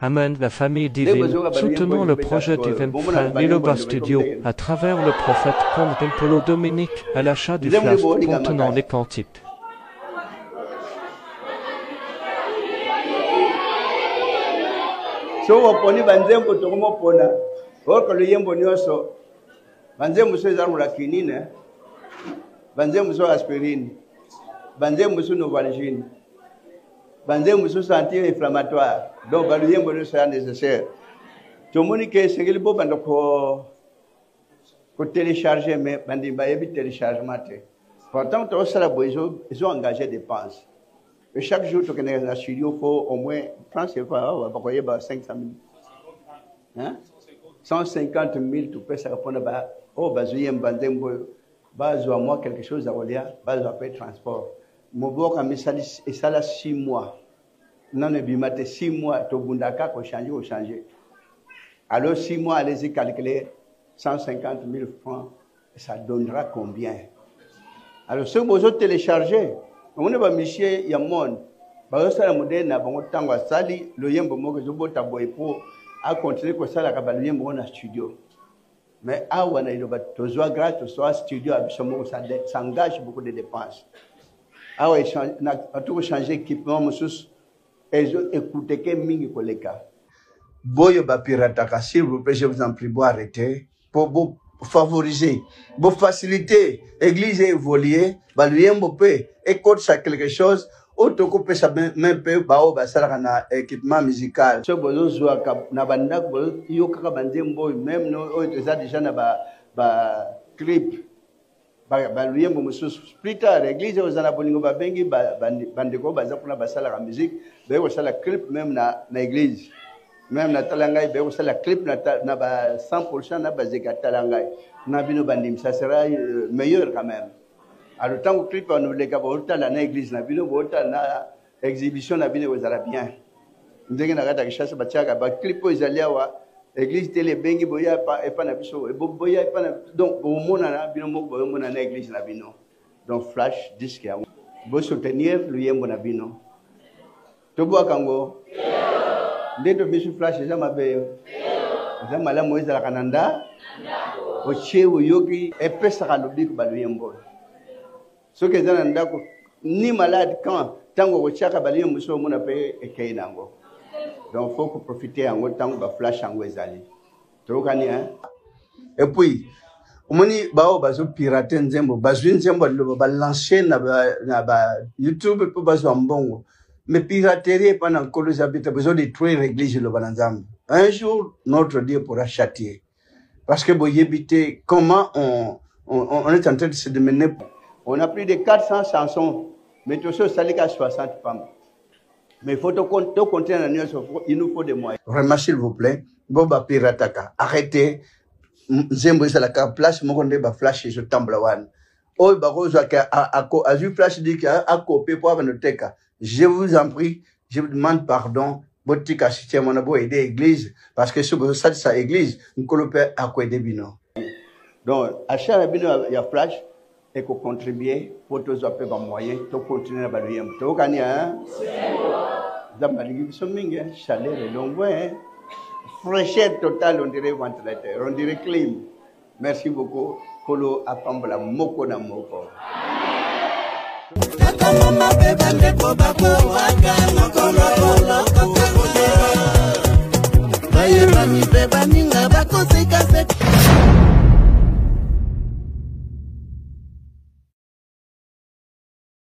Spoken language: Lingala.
Amen, la famille divine, soutenons le projet du frère Liloba Studio à travers le prophète Comte Tempolo Dominique à l'achat du flash contenant les cantiques. So waponi banzembo tokomo pona oko luyembo nyoso banzembo so ezalula kinine banzembo so aspirine banzembo so novalgine banzembo so anti-inflammatoire donc baluyembo no c'est nécessaire tomoni ke sengeli bo bando ko télécharger mais bandi ba yebi téléchargement te pourtant to sala bo ils ont engagé dépenses. Et chaque jour, tu connais un studio, il faut au moins, France, il faut 500 000. Hein? 150 000, tu peux se répondre à Bazouyem, Bandembo, Bazo à moi quelque chose à Olia, Bazo à payer transport. Mobo, quand il ça là 6 mois. Non, ne bimate 6 mois, tu bundaka, qu'on change. Alors 6 mois, allez-y calculer 150 000 francs, ça donnera combien? Alors, ce que vous téléchargez, on va micher yamon ba sala modena bango tango sali lo yembo moko zobota boy pour a continuer ko sala ka ba lo yembo na studio mais awa na iloba tozwa grâce soit studio abisomo ça engage beaucoup de dépenses awa na tout changer équipement musus et écouter que mingi koleka boyo ba pirata ka s'il vous plaît je vous en prie pour arrêter pour favoriser, pour faciliter, l'église évoluer, bah l'uyembo peut écouter ça quelque chose, auto couper ça même peu, bah au bah ça là na équipement musical. Ce besoin soit na banda yo kaka bandembo même no ça déjà na ba clip, bah l'uyembo musu plus tard l'église aux anabolingo ba bengi bandeko bah ça pour na ça la musique, bah au ça la clip même na église. Même na talangay be aussi la clip na ba 100% na ba zeka talangay na bino bandim ça sera meilleur quand même alors tant que clip on le gabo tala na église na bino bota na exhibition na bino aux arabien ndenge na kata kishasa bachaka ba clip ozalia wa église télé bengi boya pa et pas na biso e boya et pas donc au mona na bino mo mona na église na bino donc flash disque ya bo soutenir luyembo na bino tobo kango Dentro bisu flash já mabe, já malha moisa la Canada, o cheio yogi é pesa calubik baluyembo. Só que já anda com ni malade quand tango o chaka baluyembo so mona pe e kainango. Donc faut profiter ango tango ba flash ango ezali. Tokani hein. Et puis omoni bao bazo pirater nzembo, bazo nzembo lo ba lancer na ba YouTube pour bazo mbongo. Mais piraterie pendant que les habitants besoin de détruire l'église le Bananzam. Un jour, notre Dieu pourra châtier. Parce que vous habitez, comment on est en train de se démener. On a plus de 400 chansons, mais tout ça, ça à 60 femmes. Mais il faut tout compter dans la il nous faut des moyens. Vraiment, s'il vous plaît, Boba Pirataka, arrêtez. Zembo is la place, mon condé va flash sur Tamblawan. Oh, Barozo a vu flash dit qu'il a copié pour avoir notre cas. Je vous en prie, je vous demande pardon. Botika assisté mon abo aider l'église parce que sur ça église nous colopé à quoi aider bino. Donc à chaque bino il y a flash et qu'on contribue pour tous appeler par moyen pour continuer à balayer. To kanya zamaligi bisominga chaleur et longue fraîcheur totale on dirait ventilateur on dirait clim. Merci beaucoup. Kolo apambla moko na moko. Mama beba ndeko bako waka lokolo lokolo. Baye bani beba ninga bako seka seka.